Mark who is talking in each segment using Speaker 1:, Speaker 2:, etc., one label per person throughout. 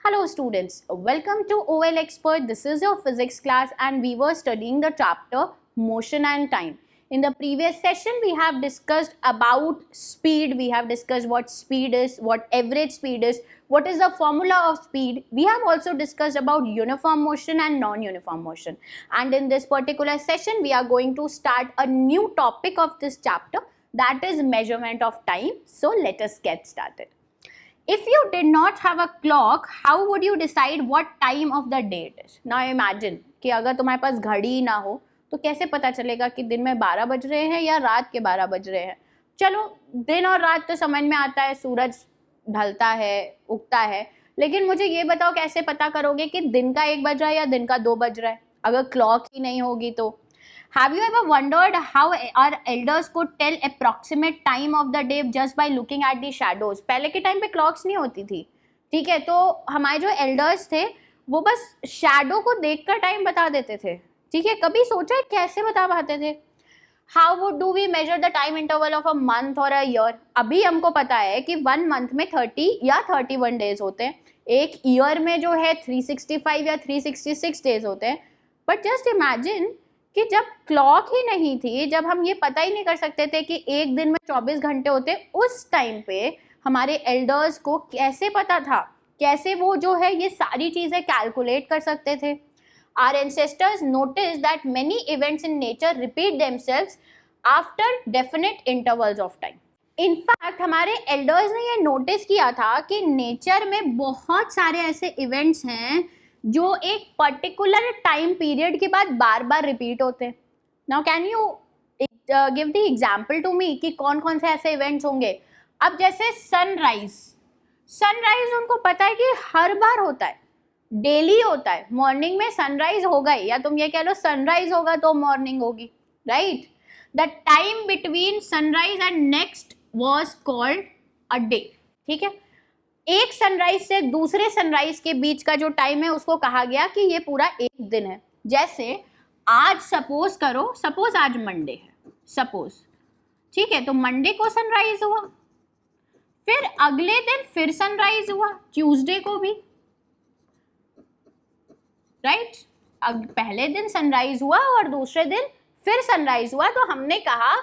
Speaker 1: Hello students, welcome to OL Expert. This is your physics class and we were studying the chapter motion and time. In the previous session we have discussed about speed, we have discussed what speed is, what average speed is, what is the formula of speed. We have also discussed about uniform motion and non-uniform motion. And in this particular session we are going to start a new topic of this chapter, that is measurement of time. So let us get started. If you did not have a clock, how would you decide what time of the day it is? Now imagine कि अगर तुम्हारे पास घड़ी ही ना हो तो कैसे पता चलेगा कि दिन में 12 बज रहे हैं या रात के 12 बज रहे हैं. चलो दिन और रात तो समझ में आता है, सूरज ढलता है, उगता है, लेकिन मुझे ये बताओ कैसे पता करोगे कि दिन का 1 बज रहा है या दिन का 2 बज रहा है अगर क्लॉक ही नहीं होगी तो. Have you ever wondered how our elders could tell approximate time of the day just by looking at the shadows? पहले के टाइम पे क्लॉक्स नहीं होती थी, ठीक है, तो हमारे जो एल्डर्स थे वो बस शैडो को देखकर टाइम बता देते थे, ठीक है. कभी सोचा है कैसे बता पाते थे? How would do we measure the time interval of a month or a year? अभी हमको पता है कि 1 मंथ में 30 या 31 डेज होते हैं, एक ईयर में जो है 365 या 366 डेज होते हैं. बट जस्ट इमेजिन कि जब क्लॉक ही नहीं थी, जब हम ये पता ही नहीं कर सकते थे कि एक दिन में 24 घंटे होते, उस टाइम पे हमारे एल्डर्स को कैसे पता था, कैसे वो जो है ये सारी चीज़ें कैलकुलेट कर सकते थे. Our ancestors noticed that many events in nature repeat themselves after definite intervals of time. In fact, हमारे एल्डर्स ने ये नोटिस किया था कि नेचर में बहुत सारे ऐसे इवेंट्स हैं जो एक पर्टिकुलर टाइम पीरियड के बाद बार बार रिपीट होते हैं. Now can you give the example to me कि कौन कौन से ऐसे इवेंट्स होंगे. अब जैसे सनराइज उनको पता है कि हर बार होता है, डेली होता है, मॉर्निंग में सनराइज होगा ही, या तुम ये कह लो सनराइज होगा तो मॉर्निंग होगी, right. The time between sunrise and next was called a day, ठीक है. एक सनराइज से दूसरे सनराइज के बीच का जो टाइम है उसको कहा गया कि ये पूरा एक दिन है. जैसे आज सपोज आज मंडे है, सपोज, ठीक है, तो मंडे को सनराइज हुआ, फिर अगले दिन फिर सनराइज हुआ, ट्यूसडे को भी, राइट. पहले दिन सनराइज हुआ और दूसरे दिन फिर सनराइज हुआ, तो हमने कहा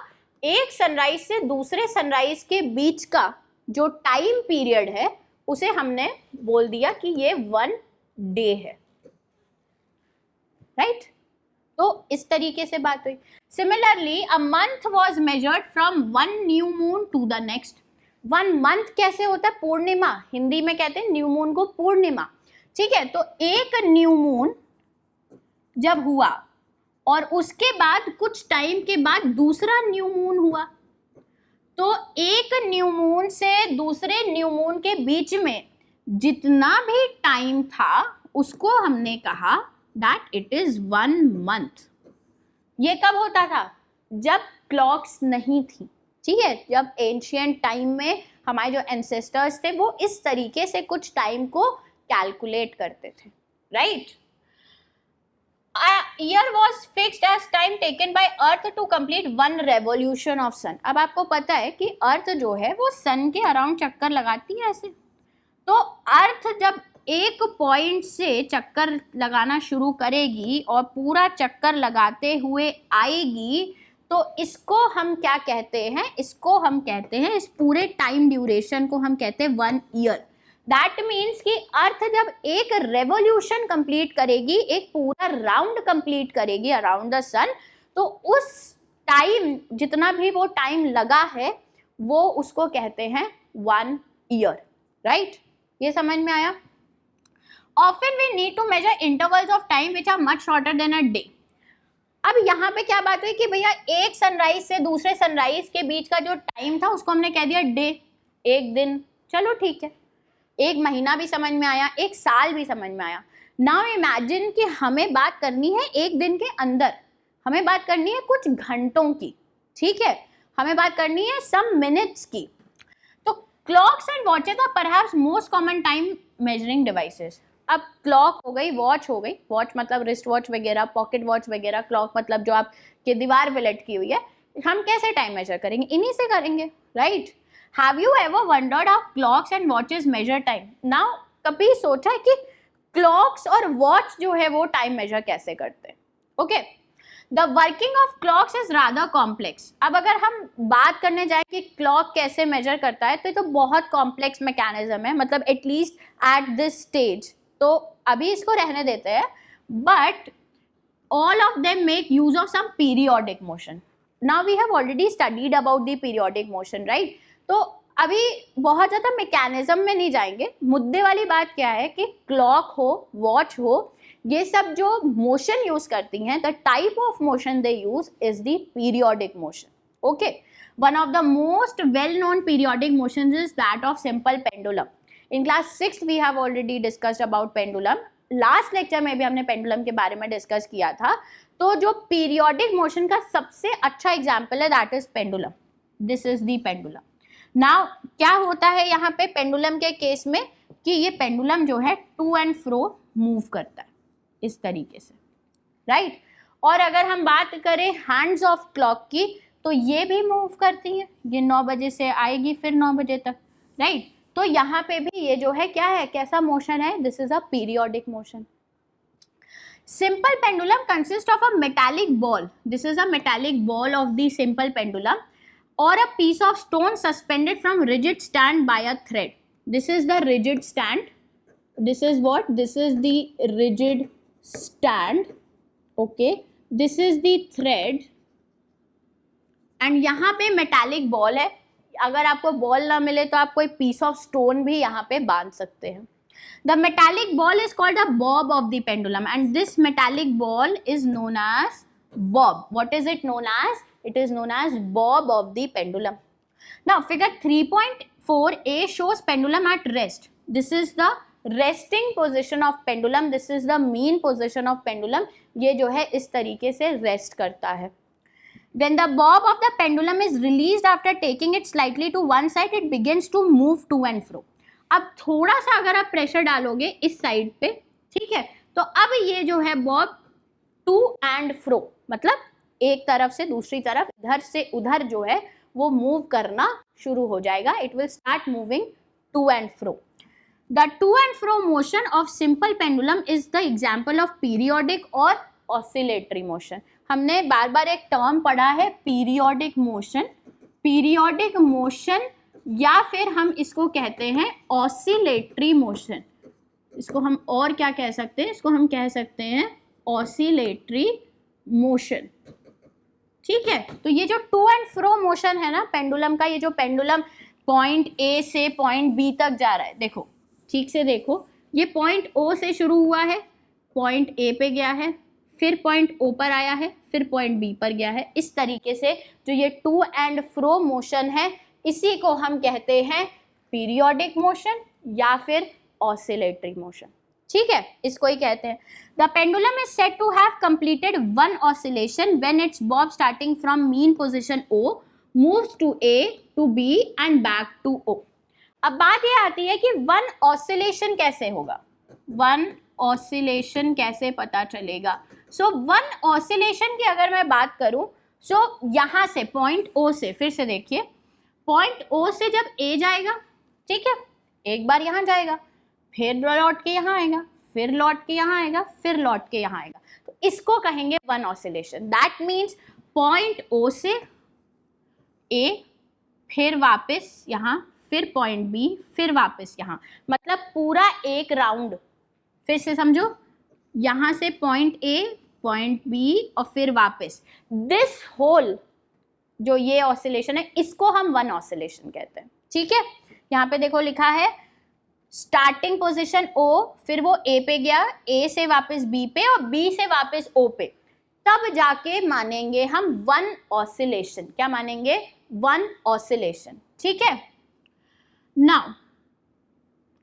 Speaker 1: एक सनराइज से दूसरे सनराइज के बीच का जो टाइम पीरियड है उसे हमने बोल दिया कि ये 1 डे है, राइट. तो इस तरीके से बात हुई. Similarly a month was measured from 1 new moon to the next. 1 month कैसे होता है? पूर्णिमा, हिंदी में कहते हैं न्यू मून को पूर्णिमा, ठीक है. तो एक न्यू मून जब हुआ और उसके बाद कुछ टाइम के बाद दूसरा न्यू मून हुआ, तो एक न्यू मून से दूसरे न्यू मून के बीच में जितना भी टाइम था उसको हमने कहा दैट इट इज 1 मंथ. ये कब होता था? जब क्लॉक्स नहीं थी, ठीक है. जब एंशिएंट टाइम में हमारे जो एंसेस्टर्स थे वो इस तरीके से कुछ टाइम को कैलकुलेट करते थे, right. A year was fixed as time taken by Earth to complete 1 revolution of sun. अब आपको पता है कि अर्थ जो है वो सन के अराउंड चक्कर लगाती है ऐसे. तो अर्थ जब एक पॉइंट से चक्कर लगाना शुरू करेगी और पूरा चक्कर लगाते हुए आएगी, तो इसको हम क्या कहते हैं? इसको हम कहते हैं, इस पूरे टाइम ड्यूरेशन को हम कहते हैं 1 ईयर. दैट मीन्स कि अर्थ जब एक रेवोल्यूशन कंप्लीट करेगी, एक पूरा राउंड कंप्लीट करेगी अराउंड द सन, तो उस टाइम जितना भी वो टाइम लगा है वो उसको कहते हैं 1 ईयर, राइट. ये समझ में आया? Often we need to measure intervals of time which are much shorter than a day. अब यहाँ पे क्या बात हुई कि भैया एक सनराइज से दूसरे सनराइज के बीच का जो टाइम था उसको हमने कह दिया डे, एक दिन. चलो ठीक है, एक महीना भी समझ में आया, एक साल भी समझ में आया. नाउ इमेजिन कि हमें बात करनी है एक दिन के अंदर, हमें बात करनी है कुछ घंटों की, ठीक है, हमें बात करनी है सम मिनट्स की. तो clocks and watches are perhaps most common time measuring devices. अब क्लॉक हो गई, वॉच हो गई, वॉच मतलब रिस्ट वॉच वगैरह, पॉकेट वॉच वगैरह, क्लॉक मतलब जो आपके दीवार पे लटकी हुई है. हम कैसे टाइम मेजर करेंगे? इन्हीं से करेंगे, right. Have you ever wondered how clocks and watches measure time? Now कभी सोचा है कि क्लॉक्स और वॉच जो है वो टाइम मेजर कैसे करते हैं? Okay, the working of clocks is rather complex. अब अगर हम बात करने जाए कि क्लॉक कैसे मेजर करता है, तो ये तो बहुत कॉम्प्लेक्स मैकेनिज्म है, मतलब एटलीस्ट एट दिस स्टेज. तो अभी इसको रहने देते हैं, but all of them make use of some periodic motion. Now we have already studied about the periodic motion, right? तो अभी बहुत ज़्यादा मैकेनिज्म में नहीं जाएंगे. मुद्दे वाली बात क्या है कि क्लॉक हो, वॉच हो, ये सब जो मोशन यूज करती हैं, the type of motion they use is the periodic motion. Okay, one of the most well known periodic motion is that of simple pendulum. In class 6 we have already discussed about pendulum. Last lecture में भी हमने pendulum के बारे में discuss किया था. तो जो पीरियोडिक मोशन का सबसे अच्छा एग्जांपल है that is pendulum. This is the pendulum. Now क्या होता है यहाँ पे पेंडुलम के केस में कि ये पेंडुलम जो है टू एंड फ्रो मूव करता है इस तरीके से, राइट? और अगर हम बात करें हैंड्स ऑफ क्लॉक की, तो ये भी मूव करती है. ये 9 बजे से आएगी फिर 9 बजे तक, राइट? तो यहाँ पे भी ये जो है क्या है, कैसा मोशन है? This is a periodic motion. Simple pendulum consist of a metallic ball. This is a metallic ball of the simple pendulum or a piece of stone suspended from rigid stand by a thread. This is the rigid stand. This is what? This is the rigid stand. Okay. This is the thread. And यहाँ पे metallic ball है. अगर आपको ball ना मिले तो आप कोई piece of stone भी यहाँ पे बांध सकते हैं. The metallic ball is called a bob of the pendulum, and this metallic ball is known as bob. What is it known as? It is known as bob of the pendulum. Now figure 3.4a shows pendulum at rest. This is the resting position of pendulum. This is the mean position of pendulum. ये जो है इस तरीके से rest करता है. When the bob of the pendulum is released after taking it slightly to one side, it begins to move to and fro. अब थोड़ा सा अगर आप प्रेशर डालोगे इस साइड पे, ठीक है, तो अब ये जो है बॉब टू एंड फ्रो, मतलब एक तरफ से दूसरी तरफ, इधर से उधर जो है वो मूव करना शुरू हो जाएगा. It will start moving to and fro. The to and fro motion of simple pendulum is the example of periodic और ऑसिलेटरी मोशन. हमने बार बार एक टर्म पढ़ा है पीरियोडिक मोशन. पीरियोडिक मोशन या फिर हम इसको कहते हैं ऑसिलेटरी मोशन. इसको हम और क्या कह सकते हैं? इसको हम कह सकते हैं ऑसिलेटरी मोशन. ठीक है, तो ये जो टू एंड फ्रो मोशन है ना पेंडुलम का, ये जो पेंडुलम पॉइंट ए से पॉइंट बी तक जा रहा है, देखो ठीक से देखो, ये पॉइंट ओ से शुरू हुआ है, पॉइंट ए पे गया है, फिर पॉइंट ओ पर आया है, फिर पॉइंट बी पर गया है. इस तरीके से जो ये टू एंड फ्रो मोशन है, इसी को हम कहते हैं पीरियोडिक मोशन या फिर ऑसिलेटरी मोशन. ठीक है, इसको ही कहते हैं. The pendulum is said to have completed one oscillation when its bob starting from mean position O moves to A to B and back to O. अब बात ये आती है कि वन ऑसिलेशन कैसे होगा, वन ऑसिलेशन कैसे पता चलेगा. सो वन ऑसिलेशन की अगर मैं बात करूं, सो यहाँ से पॉइंट ओ से, फिर से देखिए, पॉइंट ओ से जब ए जाएगा, ठीक है, एक बार यहाँ जाएगा, फिर लौट के यहाँ आएगा, फिर लौट के यहाँ आएगा, फिर लौट के यहाँ आएगा, तो इसको कहेंगे one oscillation. That means point O से ए, फिर वापस यहाँ, फिर पॉइंट बी, फिर वापस यहाँ, मतलब पूरा एक राउंड. फिर से समझो, यहाँ से पॉइंट ए, पॉइंट बी और फिर वापस. दिस होल जो ये ऑसिलेशन है, इसको हम वन ऑसिलेशन कहते हैं. ठीक है, यहाँ पे देखो लिखा है स्टार्टिंग पोजीशन ओ, फिर वो ए पे गया, ए से वापस बी पे और बी से वापस ओ पे, तब जाके मानेंगे हम वन ऑसिलेशन. क्या मानेंगे? One oscillation. ठीक है. Now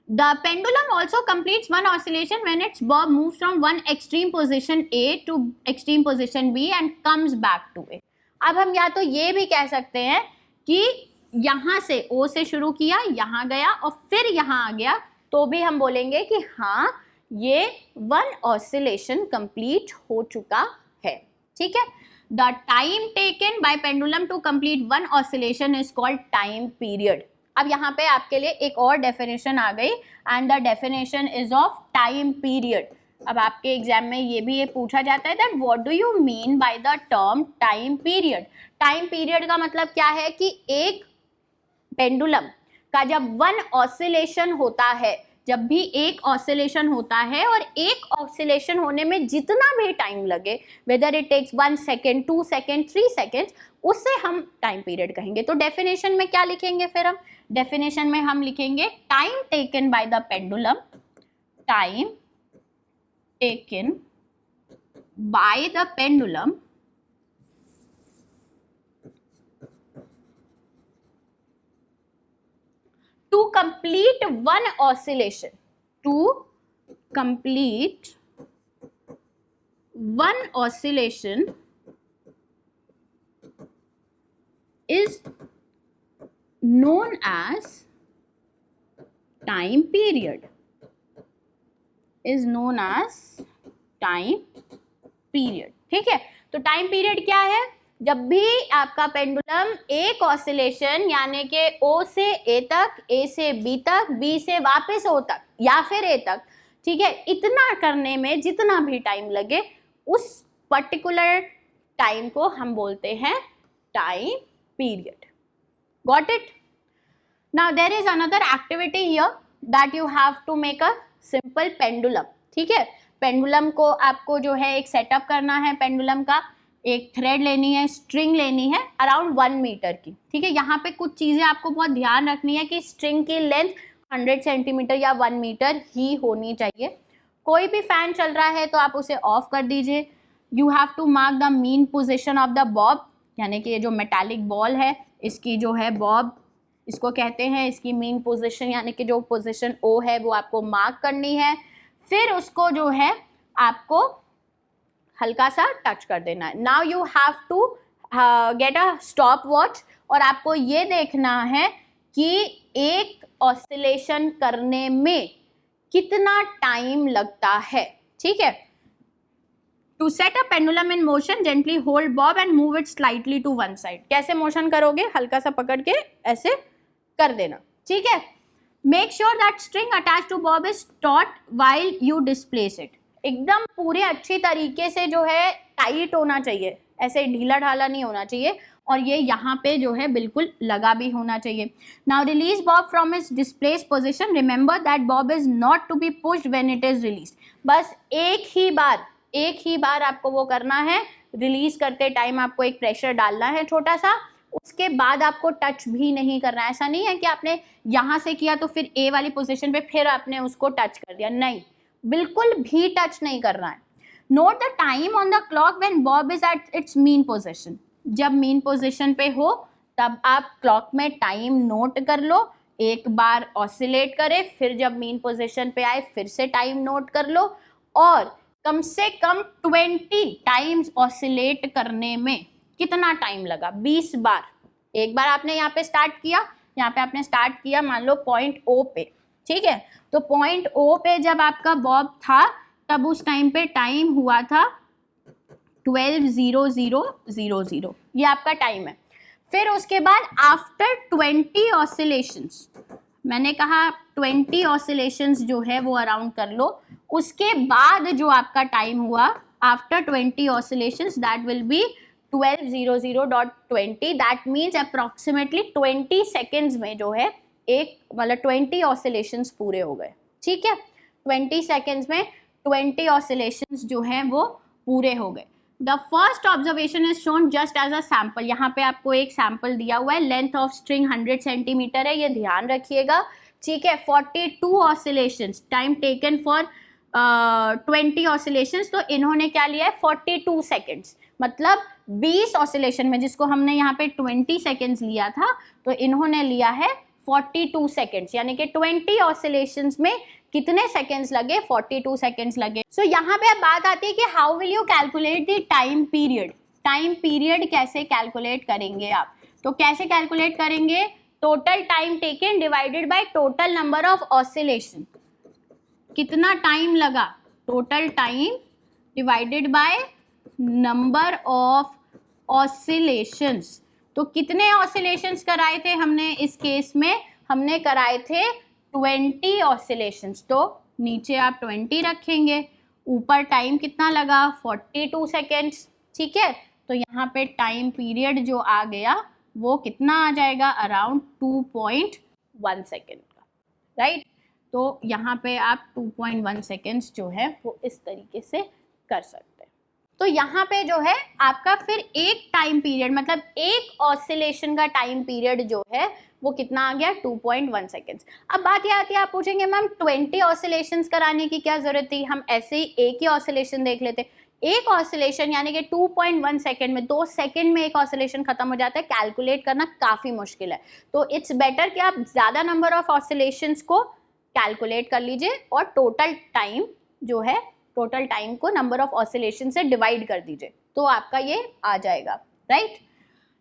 Speaker 1: the pendulum also completes one oscillation when its bob moves from one extreme position A to extreme position B and comes back to A. अब हम या तो ये भी कह सकते हैं कि यहाँ से ओ से शुरू किया, यहाँ गया और फिर यहाँ आ गया, तो भी हम बोलेंगे कि हाँ ये वन ऑसिलेशन कंप्लीट हो चुका है. ठीक है. The time taken by pendulum to complete one oscillation is called time period. अब यहाँ पे आपके लिए एक और डेफिनेशन आ गई and the definition is of time period. अब आपके एग्जाम में ये पूछा जाता है that what do you mean by the term time period. Time period का मतलब क्या है कि एक पेंडुलम का जब वन ऑसिलेशन होता है, जब भी एक ऑसिलेशन होता है और एक ऑसिलेशन होने में जितना भी टाइम लगे, whether it takes 1 second 2 second 3 second, उससे हम टाइम पीरियड कहेंगे। तो डेफिनेशन में क्या लिखेंगे फिर हम? डेफिनेशन में हम लिखेंगे time taken by the pendulum, time taken by the pendulum to complete one oscillation, to complete one oscillation is known as time period, is known as time period। ठीक है, तो टाइम पीरियड क्या है? जब भी आपका पेंडुलम एक oscillation यानी कि O से A तक, A से B तक, B से वापस O तक या फिर A तक, ठीक है, इतना करने में जितना भी टाइम लगे उस पर्टिकुलर टाइम को हम बोलते हैं time period. Got it? Now there is another activity here that you have to make a simple pendulum. ठीक है, पेंडुलम को आपको जो है एक सेटअप करना है। पेंडुलम का एक थ्रेड लेनी है, स्ट्रिंग लेनी है अराउंड 1 मीटर की। ठीक है, यहाँ पे कुछ चीज़ें आपको बहुत ध्यान रखनी है कि स्ट्रिंग की लेंथ 100 सेंटीमीटर या 1 मीटर ही होनी चाहिए। कोई भी फैन चल रहा है तो आप उसे ऑफ कर दीजिए। You have to mark the mean position of the bob, यानी कि ये जो मेटालिक बॉल है इसकी जो है बॉब इसको कहते हैं, इसकी मीन पोजिशन यानी कि जो पोजिशन O है वो आपको मार्क करनी है। फिर उसको जो है आपको हल्का सा टच कर देना है। Now you have to get a stopwatch और आपको ये देखना है कि एक ऑसिलेशन करने में कितना टाइम लगता है। ठीक है, to set a pendulum in motion gently hold bob and move it slightly to one side. कैसे मोशन करोगे? हल्का सा पकड़ के ऐसे कर देना। ठीक है, make sure that string attach to bob is taut while you displace it. एकदम पूरे अच्छी तरीके से जो है टाइट होना चाहिए, ऐसे ढीला ढाला नहीं होना चाहिए और ये यहाँ पे जो है बिल्कुल लगा भी होना चाहिए। Now release bob from its displace position, remember that bob is not to be pushed when it is release. बस एक ही बार आपको वो करना है, रिलीज करते टाइम आपको एक प्रेशर डालना है छोटा सा, उसके बाद आपको टच भी नहीं करना है। ऐसा नहीं है कि आपने यहाँ से किया तो फिर ए वाली पोजीशन पे फिर आपने उसको टच कर दिया, नहीं, बिल्कुल भी टच नहीं करना है। Note the time on the clock when Bob is at its mean position. जब मीन पोजीशन पे हो तब आप क्लॉक में टाइम नोट कर लो, एक बार ऑसिलेट करे, फिर जब मीन पोजीशन पे आए फिर से टाइम नोट कर लो और कम से कम 20 टाइम्स ऑसिलेट करने में कितना टाइम लगा? 20 बार। एक बार आपने यहाँ पे स्टार्ट किया, यहाँ पे आपने स्टार्ट किया मान लो पॉइंट O पे, ठीक है, तो पॉइंट O पे जब आपका बॉब था तब उस टाइम पे टाइम हुआ था 12:00:00, ये आपका टाइम है। फिर उसके बाद आफ्टर 20 ऑसिलेशंस, मैंने कहा 20 ऑसिलेशंस जो है वो अराउंड कर लो, उसके बाद जो आपका टाइम हुआ after 20 oscillations that will be 12:00:20। That means approximately 20 seconds में जो है एक मतलब 20 ऑसिलेशंस पूरे हो गए। ठीक है, 20 सेकेंड्स में 20 ऑसिलेशंस जो हैं वो पूरे हो गए। The first observation is shown just as a sample. यहाँ पे आपको एक सैम्पल दिया हुआ है, लेंथ ऑफ स्ट्रिंग 100 सेंटीमीटर है, ये ध्यान रखिएगा। ठीक है, 42 oscillations, time taken for 20 oscillations, तो इन्होंने क्या लिया है 42 सेकेंड्स, मतलब 20 ऑसिलेशन में जिसको हमने यहाँ पे 20 सेकेंड्स लिया था तो इन्होंने लिया है 42 सेकेंड्स, यानी कि 20 ऑसिलेशंस में कितने सेकेंड्स लगे? 42 सेकेंड्स लगे। सो यहाँ पे अब बात आती है कि how will you calculate the time period. Time period कैसे कैलकुलेट करेंगे आप? तो कैसे कैलकुलेट करेंगे? Total time taken divided by total number of oscillation. कितना टाइम लगा? Total time divided by number of oscillations. तो कितने ऑसिलेशंस कराए थे हमने इस केस में? हमने कराए थे 20 ऑसिलेशंस, तो नीचे आप 20 रखेंगे, ऊपर टाइम कितना लगा 42 सेकेंड्स, ठीक है। तो यहाँ पे टाइम पीरियड जो आ गया वो कितना आ जाएगा, अराउंड 2.1 सेकेंड का, राइट। तो यहाँ पे आप 2.1 सेकेंड्स जो है वो इस तरीके से कर सकते हैं। तो यहाँ पे जो है आपका फिर एक टाइम पीरियड, मतलब एक ऑसिलेशन का टाइम पीरियड जो है वो कितना आ गया 2.1 सेकेंड्स। अब बात ये आती है, आप पूछेंगे मैम 20 ऑसिलेशंस कराने की क्या जरूरत थी, हम ऐसे ही एक ही ऑसिलेशन देख लेते। एक ऑसिलेशन यानी कि 2.1 सेकेंड में, 2 सेकेंड में एक ऑसिलेशन खत्म हो जाता है, कैलकुलेट करना काफ़ी मुश्किल है। तो इट्स बेटर कि आप ज़्यादा नंबर ऑफ ऑसिलेशंस को कैलकुलेट कर लीजिए और टोटल टाइम जो है, टोटल टाइम को नंबर ऑफ ऑसिलेशन से डिवाइड कर दीजिए, तो आपका ये आ जाएगा, right.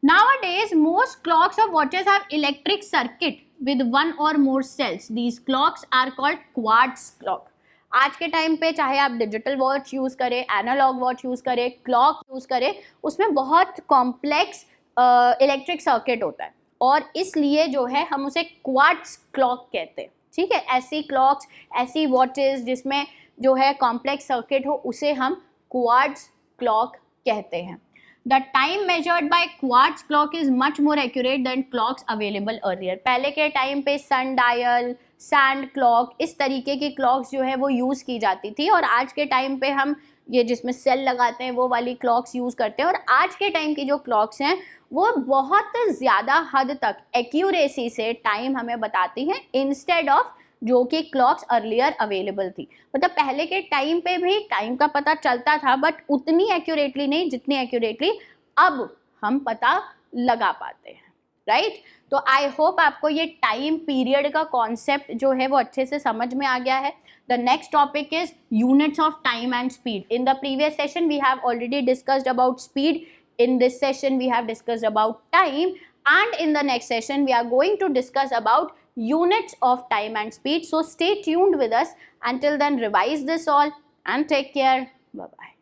Speaker 1: Nowadays, most clocks or watches have electric circuit with one or more cells. These clocks are called quartz clock. आज के टाइम पे चाहे आप डिजिटल वॉच यूज़ करें, एनालॉग वॉच यूज़ करें, क्लॉक यूज़ करें, उसमें बहुत कॉम्प्लेक्स इलेक्ट्रिक सर्किट होता है और इसलिए जो है हम उसे क्वार्ट्ज क्लॉक कहते हैं, ठीक है। ऐसी क्लॉक्स, ऐसी वॉचेस जिसमें जो है कॉम्प्लेक्स सर्किट हो, उसे हम क्वार्ट्ज क्लॉक कहते हैं। The time measured by quartz clock is much more accurate than clocks available earlier. पहले के टाइम पे सन डायल, सैंड क्लॉक, इस तरीके की क्लॉक्स जो है वो यूज़ की जाती थी और आज के टाइम पे हम ये जिसमें सेल लगाते हैं वो वाली क्लॉक्स यूज़ करते हैं। और आज के टाइम की जो क्लॉक्स हैं वो बहुत ज़्यादा हद तक एक्यूरेसी से टाइम हमें बताती हैं इंस्टेड ऑफ जो कि क्लॉक्स अर्लियर अवेलेबल थी। मतलब पहले के टाइम पे भी टाइम का पता चलता था बट उतनी एक्यूरेटली नहीं जितनी एक्यूरेटली अब हम पता लगा पाते हैं, राइट। तो आई होप आपको ये टाइम पीरियड का कॉन्सेप्ट जो है वो अच्छे से समझ में आ गया है। The next topic is units of time and speed. In the previous session we have already discussed about speed, in this session we have discussed about time, and in the next session we are going to discuss about units of time and speed. So stay tuned with us. Until then, revise this all and take care. Bye bye.